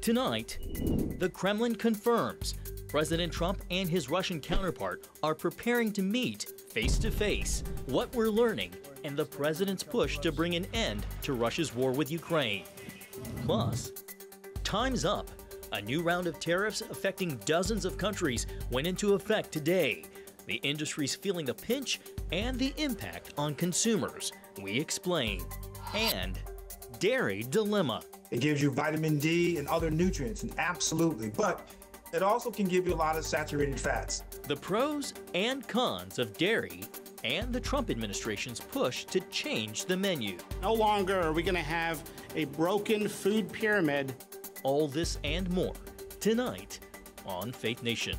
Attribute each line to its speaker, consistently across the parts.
Speaker 1: Tonight, the Kremlin confirms President Trump and his Russian counterpart are preparing to meet face-to-face. What we're learning and the president's push to bring an end to Russia's war with Ukraine. Plus, time's up. A new round of tariffs affecting dozens of countries went into effect today. The industry's feeling the pinch and the impact on consumers. We explain. And dairy dilemma.
Speaker 2: It gives you vitamin D and other nutrients, and absolutely, but it also can give you a lot of saturated fats.
Speaker 1: The pros and cons of dairy and the Trump administration's push to change the menu.
Speaker 3: No longer are we going to have a broken food pyramid.
Speaker 1: All this and more tonight on Faith Nation.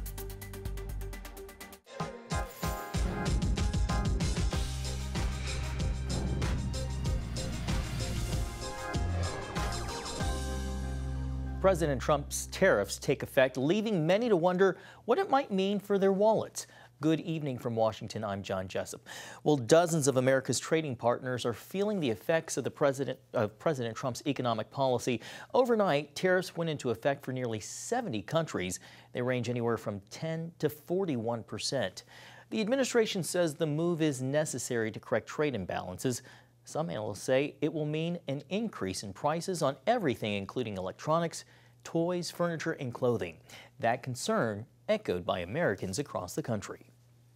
Speaker 1: President Trump's tariffs take effect, leaving many to wonder what it might mean for their wallets. Good evening from Washington. I'm John Jessup. Well, dozens of America's trading partners are feeling the effects of President Trump's economic policy. Overnight, tariffs went into effect for nearly 70 countries. They range anywhere from 10 to 41%. The administration says the move is necessary to correct trade imbalances. Some analysts say it will mean an increase in prices on everything, including electronics, toys, furniture, and clothing. That concern echoed by Americans across the country.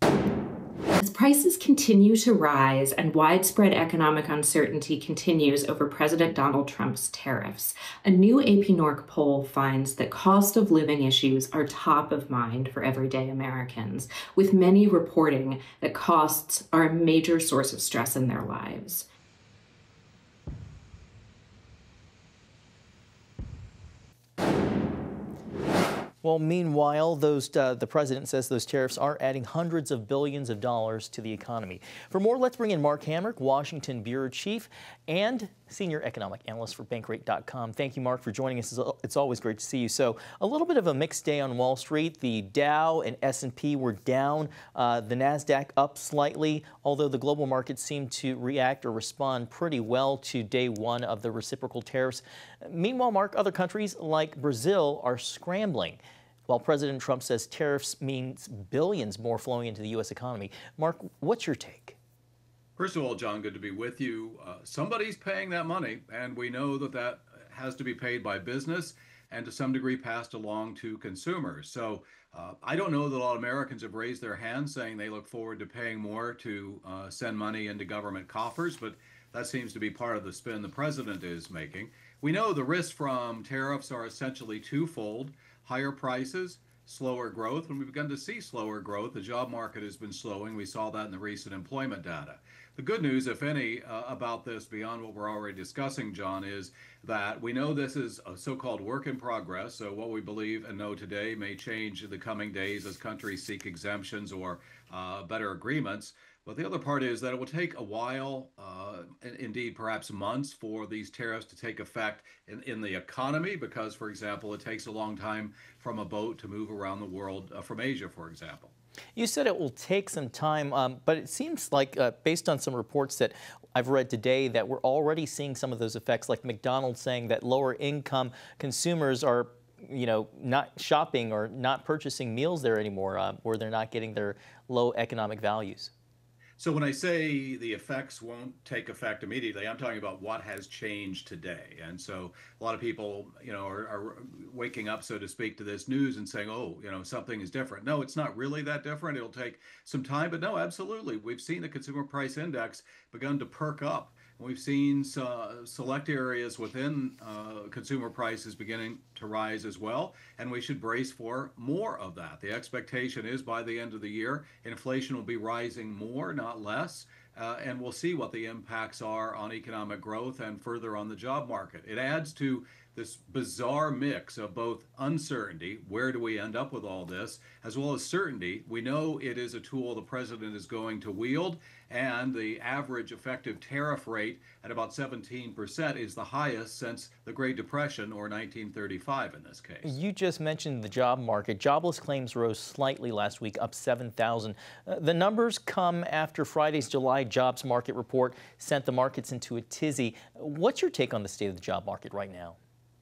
Speaker 4: As prices continue to rise and widespread economic uncertainty continues over President Donald Trump's tariffs, a new AP NORC poll finds that cost of living issues are top of mind for everyday Americans, with many reporting that costs are a major source of stress in their lives.
Speaker 1: Well, meanwhile, the president says those tariffs are adding hundreds of billions of dollars to the economy. For more, let's bring in Mark Hamrick, Washington Bureau Chief and Senior Economic Analyst for Bankrate.com. Thank you, Mark, for joining us. It's always great to see you. So a little bit of a mixed day on Wall Street. The Dow and S&P were down. The NASDAQ up slightly, although the global markets seemed to react or respond pretty well to day one of the reciprocal tariffs. Meanwhile, Mark, other countries like Brazil are scrambling. While President Trump says tariffs means billions more flowing into the U.S. economy. Mark, what's your take?
Speaker 5: First of all, John, good to be with you. Somebody's paying that money, and we know that that has to be paid by business and to some degree passed along to consumers. So I don't know that a lot of Americans have raised their hands saying they look forward to paying more to send money into government coffers, but that seems to be part of the spin the president is making. We know the risks from tariffs are essentially twofold: higher prices, slower growth. When we've begun to see slower growth, the job market has been slowing. We saw that in the recent employment data. The good news, if any, about this, beyond what we're already discussing, John, is that we know this is a so-called work in progress. So what we believe and know today may change in the coming days as countries seek exemptions or better agreements. But the other part is that it will take a while, indeed perhaps months, for these tariffs to take effect in the economy because, for example, it takes a long time from a boat to move around the world from Asia, for example.
Speaker 1: You said it will take some time, but it seems like, based on some reports that I've read today, that we're already seeing some of those effects, like McDonald's saying that lower income consumers are not shopping or not purchasing meals there anymore, or they're not getting their low economic values.
Speaker 5: So when I say the effects won't take effect immediately, I'm talking about what has changed today. And so a lot of people, are waking up, so to speak, to this news and saying, oh, something is different. No, it's not really that different. It'll take some time. But no, absolutely. We've seen the consumer price index begun to perk up. We've seen select areas within consumer prices beginning to rise as well, and we should brace for more of that. The expectation is by the end of the year, inflation will be rising more, not less, and we'll see what the impacts are on economic growth and further on the job market. It adds to this bizarre mix of both uncertainty, where do we end up with all this, as well as certainty. We know it is a tool the president is going to wield, and the average effective tariff rate at about 17% is the highest since the Great Depression, or 1935 in this case.
Speaker 1: You just mentioned the job market. Jobless claims rose slightly last week, up 7,000. The numbers come after Friday's July jobs market report sent the markets into a tizzy. What's your take on the state of the job market right now?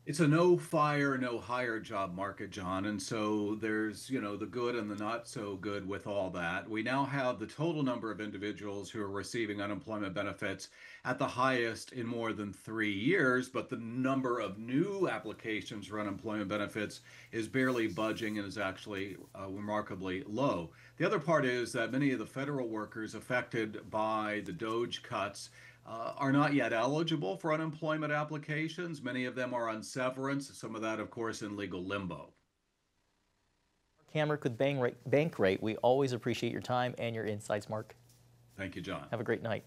Speaker 5: It's a no fire, no hire job market, John. And so there's, the good and the not so good with all that. We now have the total number of individuals who are receiving unemployment benefits at the highest in more than 3 years, but the number of new applications for unemployment benefits is barely budging and is actually remarkably low. The other part is that many of the federal workers affected by the DOGE cuts are not yet eligible for unemployment applications. Many of them are on severance, some of that, of course, in legal limbo.
Speaker 1: Hamrick with Bankrate, we always appreciate your time and your insights, Mark.
Speaker 5: Thank you, John.
Speaker 1: Have a great night.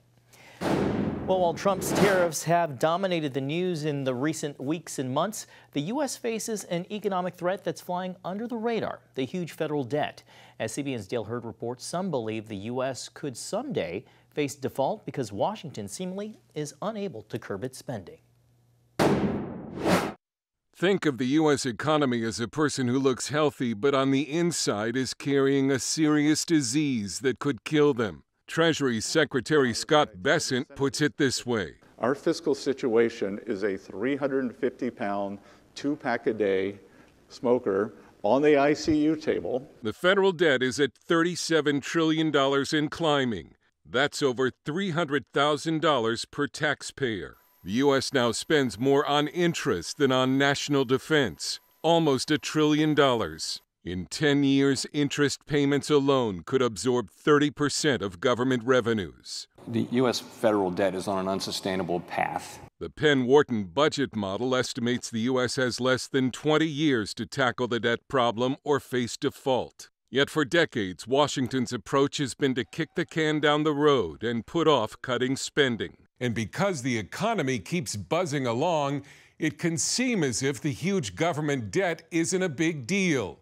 Speaker 1: Well, while Trump's tariffs have dominated the news in the recent weeks and months, the U.S. faces an economic threat that's flying under the radar, the huge federal debt. As CBN's Dale Hurd reports, some believe the U.S. could someday face default because Washington seemingly is unable to curb its spending.
Speaker 6: Think of the U.S. economy as a person who looks healthy, but on the inside is carrying a serious disease that could kill them. Treasury Secretary Scott Bessent puts it this way.
Speaker 7: Our fiscal situation is a 350-pound, 2-pack-a-day smoker on the ICU table.
Speaker 6: The federal debt is at $37 trillion and climbing. That's over $300,000 per taxpayer. The U.S. now spends more on interest than on national defense, almost $1 trillion. In 10 years, interest payments alone could absorb 30% of government revenues.
Speaker 8: The U.S. federal debt is on an unsustainable path.
Speaker 6: The Penn-Wharton budget model estimates the U.S. has less than 20 years to tackle the debt problem or face default. Yet for decades, Washington's approach has been to kick the can down the road and put off cutting spending. And because the economy keeps buzzing along, it can seem as if the huge government debt isn't a big deal.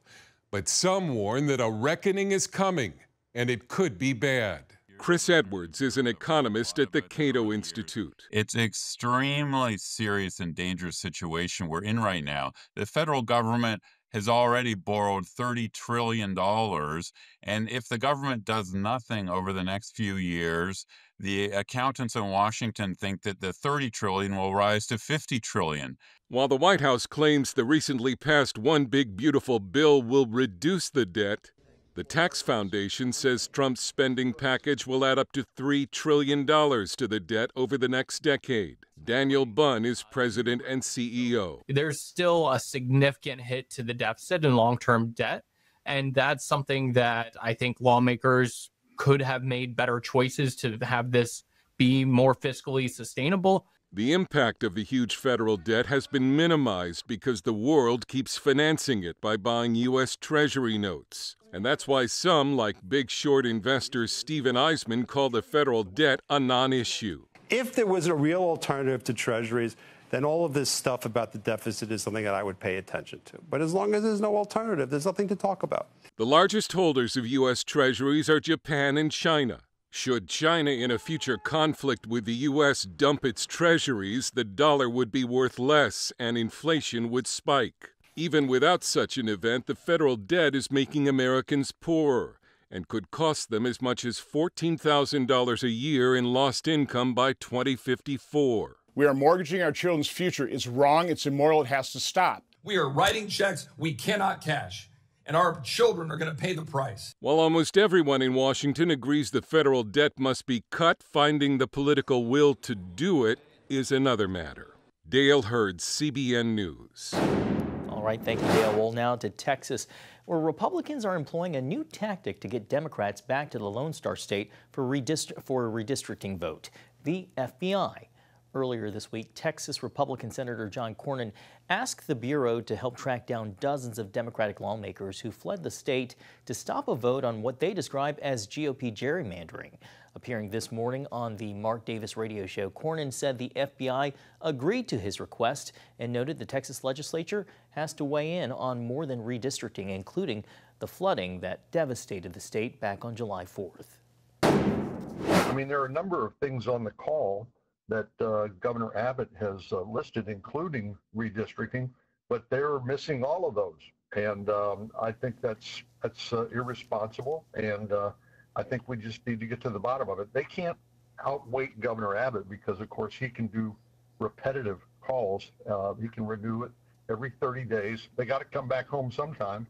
Speaker 6: But some warn that a reckoning is coming, and it could be bad. Chris Edwards is an economist at the Cato Institute.
Speaker 9: It's an extremely serious and dangerous situation we're in right now. The federal government has already borrowed $30 trillion, and if the government does nothing over the next few years, the accountants in Washington think that the $30 trillion will rise to $50 trillion.
Speaker 6: While the White House claims the recently passed One Big Beautiful Bill will reduce the debt, the Tax Foundation says Trump's spending package will add up to $3 trillion to the debt over the next decade. Daniel Bunn is president and CEO.
Speaker 10: There's still a significant hit to the deficit and long-term debt, and that's something that I think lawmakers could have made better choices to have this be more fiscally sustainable.
Speaker 6: The impact of the huge federal debt has been minimized because the world keeps financing it by buying U.S. Treasury notes. And that's why some, like Big Short investor Steven Eisman, call the federal debt a non-issue.
Speaker 11: If there was a real alternative to Treasuries, then all of this stuff about the deficit is something that I would pay attention to. But as long as there's no alternative, there's nothing to talk about.
Speaker 6: The largest holders of U.S. Treasuries are Japan and China. Should China in a future conflict with the U.S. dump its treasuries, the dollar would be worth less and inflation would spike. Even without such an event, the federal debt is making Americans poorer and could cost them as much as $14,000 a year in lost income by 2054.
Speaker 12: We are mortgaging our children's future. It's wrong. It's immoral. It has to stop.
Speaker 13: We are writing checks we cannot cash, and our children are going to pay the price.
Speaker 6: While almost everyone in Washington agrees the federal debt must be cut, finding the political will to do it is another matter. Dale Hurd, CBN News.
Speaker 1: All right, thank you, Dale. Well, now to Texas, where Republicans are employing a new tactic to get Democrats back to the Lone Star State for a redistricting vote, the FBI. Earlier this week, Texas Republican Senator John Cornyn asked the Bureau to help track down dozens of Democratic lawmakers who fled the state to stop a vote on what they describe as GOP gerrymandering. Appearing this morning on the Mark Davis radio show, Cornyn said the FBI agreed to his request and noted the Texas legislature has to weigh in on more than redistricting, including the flooding that devastated the state back on July 4th.
Speaker 14: I mean, there are a number of things on the call that Governor Abbott has listed, including redistricting, but they're missing all of those. And I think that's irresponsible, and I think we just need to get to the bottom of it. They can't outweight Governor Abbott because, of course, he can do repetitive calls. He can renew it every 30 days. They got to come back home sometime.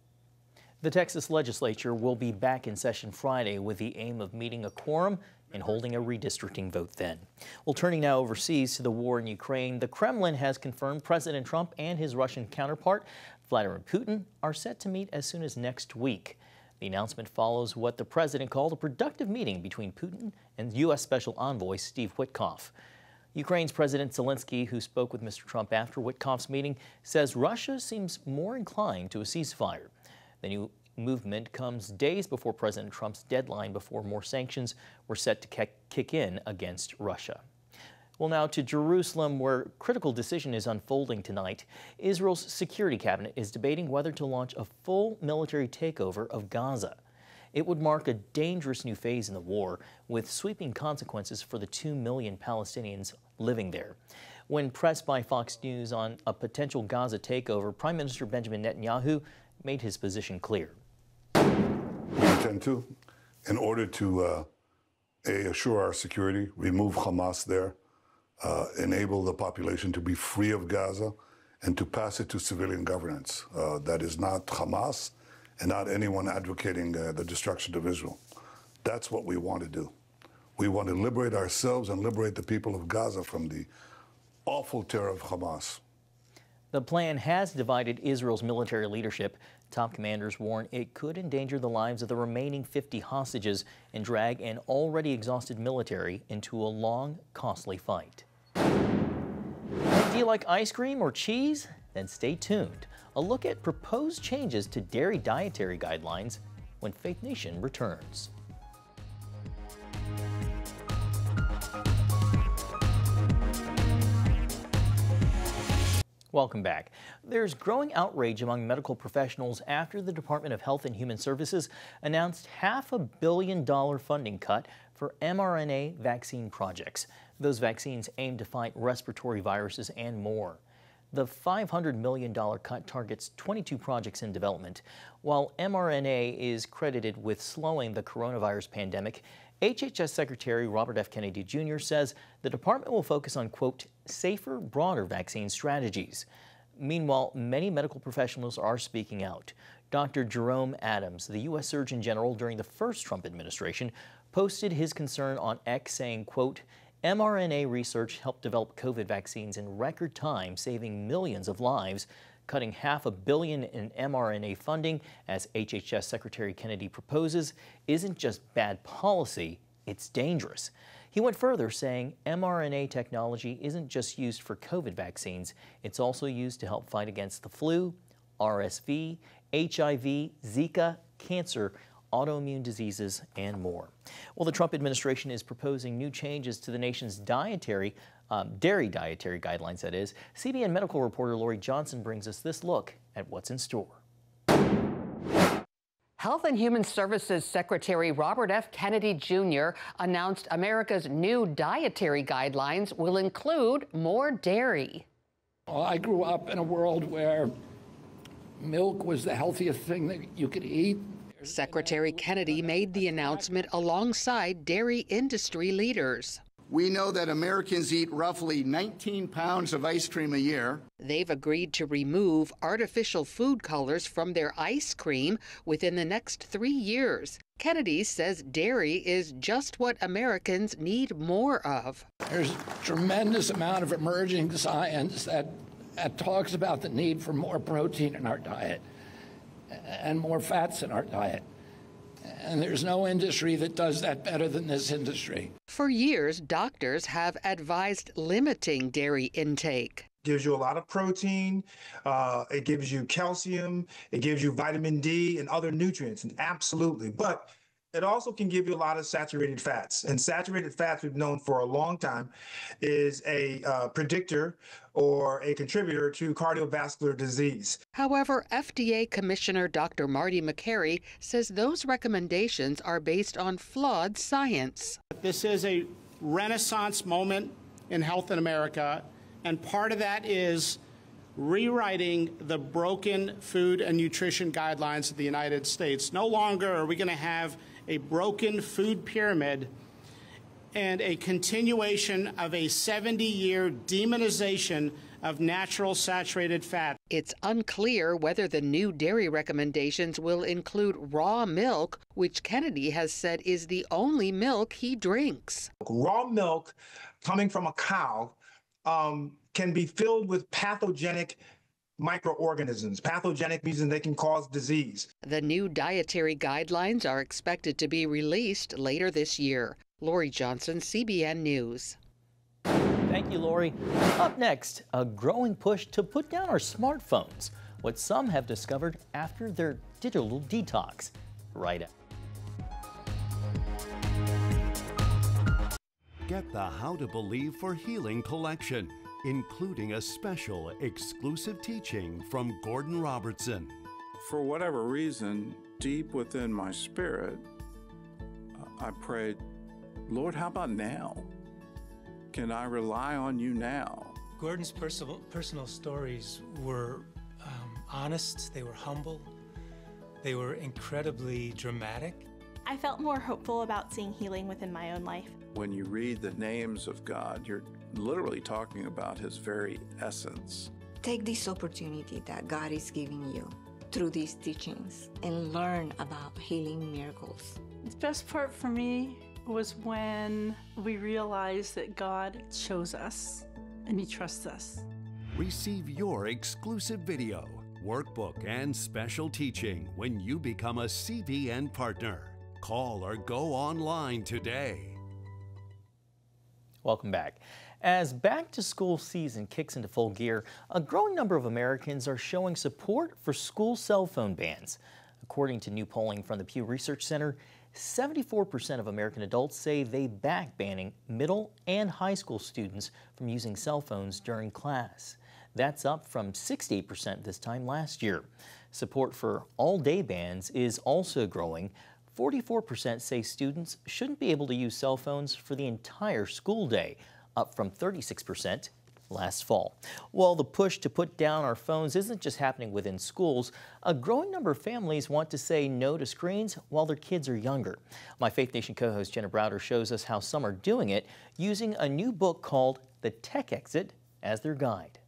Speaker 1: The Texas legislature will be back in session Friday with the aim of meeting a quorum and holding a redistricting vote then. Well, turning now overseas to the war in Ukraine, the Kremlin has confirmed President Trump and his Russian counterpart, Vladimir Putin, are set to meet as soon as next week. The announcement follows what the president called a productive meeting between Putin and U.S. Special Envoy Steve Witkoff. Ukraine's President Zelensky, who spoke with Mr. Trump after Witkoff's meeting, says Russia seems more inclined to a ceasefire. The new movement comes days before President Trump's deadline before more sanctions were set to kick in against Russia. Well, now to Jerusalem, where a critical decision is unfolding tonight. Israel's security cabinet is debating whether to launch a full military takeover of Gaza. It would mark a dangerous new phase in the war, with sweeping consequences for the 2 million Palestinians living there. When pressed by Fox News on a potential Gaza takeover, Prime Minister Benjamin Netanyahu made his position clear.
Speaker 15: We intend to, in order to assure our security, remove Hamas there, enable the population to be free of Gaza, and to pass it to civilian governance. That is not Hamas and not anyone advocating the destruction of Israel. That's what we want to do. We want to liberate ourselves and liberate the people of Gaza from the awful terror of Hamas.
Speaker 1: The plan has divided Israel's military leadership. Top commanders warn it could endanger the lives of the remaining 50 hostages and drag an already exhausted military into a long, costly fight. Do you like ice cream or cheese? Then stay tuned. A look at proposed changes to dairy dietary guidelines when Faith Nation returns. Welcome back. There's growing outrage among medical professionals after the Department of Health and Human Services announced $500 million funding cut for mRNA vaccine projects. Those vaccines aim to fight respiratory viruses and more. The $500 million cut targets 22 projects in development. While mRNA is credited with slowing the coronavirus pandemic, HHS Secretary Robert F. Kennedy Jr. says the department will focus on, quote, safer, broader vaccine strategies. Meanwhile, many medical professionals are speaking out. Dr. Jerome Adams, the U.S. Surgeon General during the first Trump administration, posted his concern on X saying, quote, mRNA research helped develop COVID vaccines in record time, saving millions of lives. Cutting $500 million in mRNA funding, as HHS Secretary Kennedy proposes, isn't just bad policy, it's dangerous. He went further, saying mRNA technology isn't just used for COVID vaccines, it's also used to help fight against the flu, RSV, HIV, Zika, cancer, autoimmune diseases, and more. Well, the Trump administration is proposing new changes to the nation's dairy dietary guidelines, that is. CBN medical reporter Lori Johnson brings us this look at what's in store.
Speaker 16: Health and Human Services Secretary Robert F. Kennedy Jr. announced America's new dietary guidelines will include more dairy.
Speaker 17: Well, I grew up in a world where milk was the healthiest thing that you could eat.
Speaker 16: Secretary Kennedy made the announcement alongside dairy industry leaders.
Speaker 18: We know that Americans eat roughly 19 pounds of ice cream a year.
Speaker 16: They've agreed to remove artificial food colors from their ice cream within the next 3 years. Kennedy says dairy is just what Americans need more of.
Speaker 17: There's a tremendous amount of emerging science that talks about the need for more protein in our diet and more fats in our diet. And there's no industry that does that better than this industry.
Speaker 16: For years, doctors have advised limiting dairy intake.
Speaker 2: Gives you a lot of protein, it gives you calcium, it gives you vitamin D and other nutrients, and absolutely. But it also can give you a lot of saturated fats. And saturated fats, we've known for a long time, is a predictor or a contributor to cardiovascular disease.
Speaker 16: However, FDA Commissioner Dr. Marty Makary says those recommendations are based on flawed science.
Speaker 3: This is a renaissance moment in health in America, and part of that is rewriting the broken food and nutrition guidelines of the United States. No longer are we going to have a broken food pyramid and a continuation of a 70-year demonization of natural saturated fat.
Speaker 16: It's unclear whether the new dairy recommendations will include raw milk, which Kennedy has said is the only milk he drinks.
Speaker 2: Raw milk coming from a cow can be filled with pathogenic microorganisms. Pathogenic means they can cause disease.
Speaker 16: The new dietary guidelines are expected to be released later this year. Lori Johnson, CBN News.
Speaker 1: Thank you, Lori. Up next, a growing push to put down our smartphones, what some have discovered after their digital detox. Right up.
Speaker 19: Get the How to Believe for Healing collection, including a special exclusive teaching from Gordon Robertson.
Speaker 20: For whatever reason, deep within my spirit, I prayed, Lord, how about now? Can I rely on you now?
Speaker 21: Gordon's personal stories were honest, they were humble, they were incredibly dramatic.
Speaker 22: I felt more hopeful about seeing healing within my own life.
Speaker 20: When you read the names of God, you're literally talking about his very essence.
Speaker 23: Take this opportunity that God is giving you through these teachings and learn about healing miracles.
Speaker 24: The best part for me was when we realized that God chose us and he trusts us.
Speaker 19: Receive your exclusive video, workbook, and special teaching when you become a CBN partner. Call or go online today.
Speaker 1: Welcome back. As back-to-school season kicks into full gear, a growing number of Americans are showing support for school cell phone bans. According to new polling from the Pew Research Center, 74% of American adults say they back banning middle and high school students from using cell phones during class. That's up from 68% this time last year. Support for all-day bans is also growing. 44% say students shouldn't be able to use cell phones for the entire school day, up from 36% last fall. Well, the push to put down our phones isn't just happening within schools. A growing number of families want to say no to screens while their kids are younger. My Faith Nation co-host Jenna Browder shows us how some are doing it using a new book called The Tech Exit as their guide.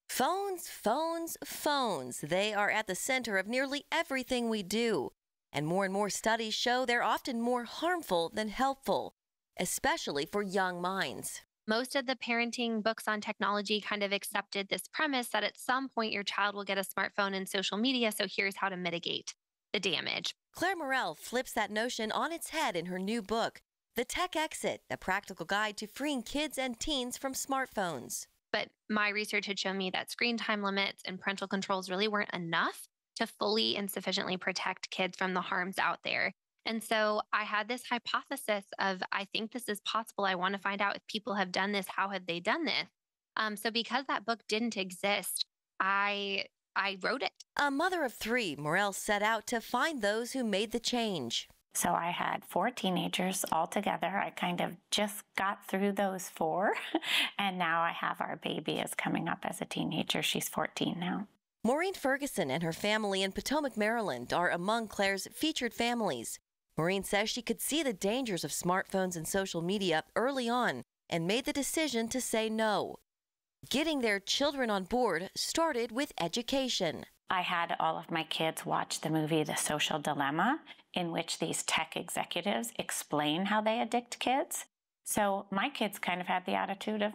Speaker 25: Phones, phones, phones. They are at the center of nearly everything we do. And more studies show they're often more harmful than helpful, especially for young minds.
Speaker 26: Most of the parenting books on technology kind of accepted this premise that at some point your child will get a smartphone and social media, so here's how to mitigate the damage.
Speaker 25: Claire Morrell flips that notion on its head in her new book, The Tech Exit, a practical guide to freeing kids and teens from smartphones.
Speaker 26: But my research had shown me that screen time limits and parental controls really weren't enough to fully and sufficiently protect kids from the harms out there. And so I had this hypothesis of, I think this is possible. I want to find out if people have done this. How have they done this? So because that book didn't exist, I wrote it.
Speaker 25: A mother of 3, Morrell set out to find those who made the change.
Speaker 27: So I had 4 teenagers all together. I kind of just got through those 4. And now I have our baby is coming up as a teenager. She's 14 now.
Speaker 25: Maureen Ferguson and her family in Potomac, Maryland are among Claire's featured families. Maureen says she could see the dangers of smartphones and social media early on and made the decision to say no. Getting their children on board started with education.
Speaker 27: I had all of my kids watch the movie The Social Dilemma, in which these tech executives explain how they addict kids. So my kids kind of had the attitude of,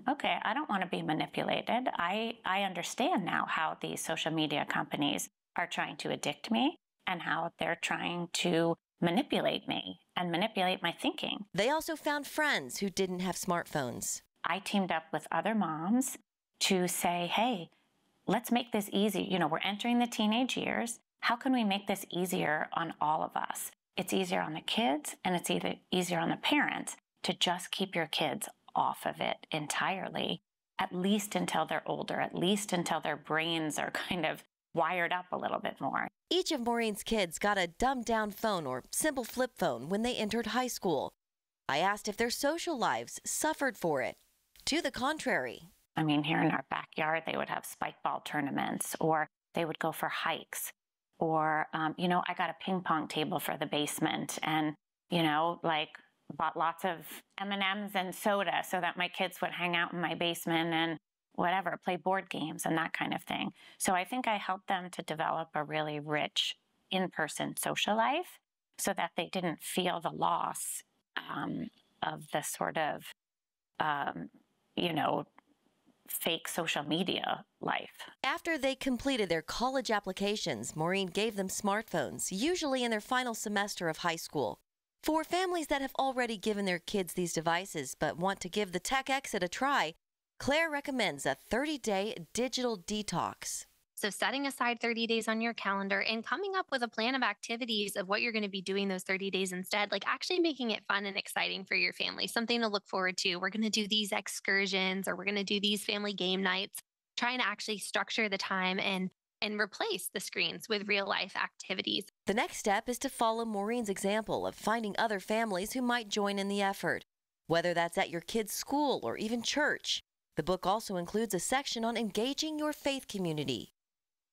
Speaker 27: okay, I don't want to be manipulated. I understand now how these social media companies are trying to addict me and how they're trying to manipulate me and manipulate my thinking.
Speaker 25: They also found friends who didn't have smartphones.
Speaker 27: I teamed up with other moms to say, hey, let's make this easy. You know, we're entering the teenage years. How can we make this easier on all of us? It's easier on the kids and it's easier on the parents to just keep your kids off of it entirely, at least until they're older, at least until their brains are kind of wired up a little bit more.
Speaker 25: Each of Maureen's kids got a dumbed-down phone or simple flip phone when they entered high school. I asked if their social lives suffered for it. To the contrary.
Speaker 27: I mean, here in our backyard, they would have spike ball tournaments, or they would go for hikes, or, I got a ping pong table for the basement, and, like, bought lots of M&Ms and soda so that my kids would hang out in my basement and whatever, play board games and that kind of thing. So I think I helped them to develop a really rich in-person social life so that they didn't feel the loss of the sort of, fake social media life.
Speaker 25: After they completed their college applications, Maureen gave them smartphones, usually in their final semester of high school. For families that have already given their kids these devices but want to give the tech exit a try, Claire recommends a 30-day digital detox.
Speaker 26: So setting aside 30 days on your calendar and coming up with a plan of activities of what you're going to be doing those 30 days instead, like actually making it fun and exciting for your family, something to look forward to. We're going to do these excursions or we're going to do these family game nights, trying to actually structure the time and replace the screens with real life activities.
Speaker 25: The next step is to follow Maureen's example of finding other families who might join in the effort, whether that's at your kid's school or even church. The book also includes a section on engaging your faith community.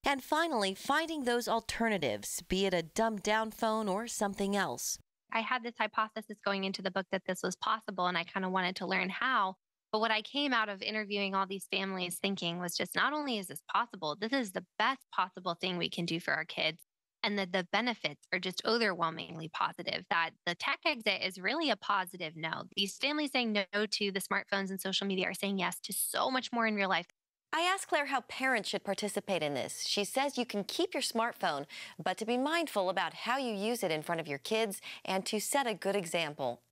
Speaker 25: And finally, finding those alternatives, be it a dumbed-down phone or something else.
Speaker 26: I had this hypothesis going into the book that this was possible, and I kind of wanted to learn how. But what I came out of interviewing all these families thinking was just not only is this possible, this is the best possible thing we can do for our kids. And that the benefits are just overwhelmingly positive, that the tech exit is really a positive no. These families saying no to the smartphones and social media are saying yes to so much more in real life.
Speaker 25: I asked Claire how parents should participate in this. She says you can keep your smartphone, but to be mindful about how you use it in front of your kids and to set a good example.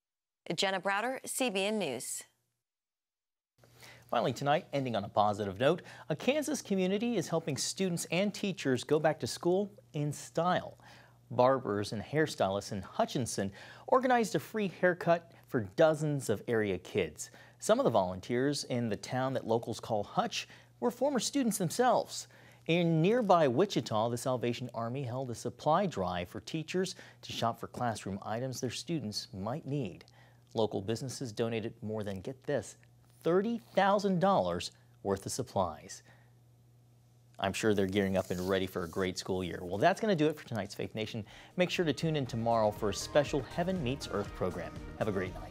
Speaker 25: Jenna Browder, CBN News.
Speaker 1: Finally tonight, ending on a positive note, a Kansas community is helping students and teachers go back to school in style. Barbers and hairstylists in Hutchinson organized a free haircut for dozens of area kids. Some of the volunteers in the town that locals call Hutch were former students themselves. In nearby Wichita, the Salvation Army held a supply drive for teachers to shop for classroom items their students might need. Local businesses donated more than, get this, $30,000 worth of supplies. I'm sure they're gearing up and ready for a great school year. Well, that's going to do it for tonight's Faith Nation. Make sure to tune in tomorrow for a special Heaven Meets Earth program. Have a great night.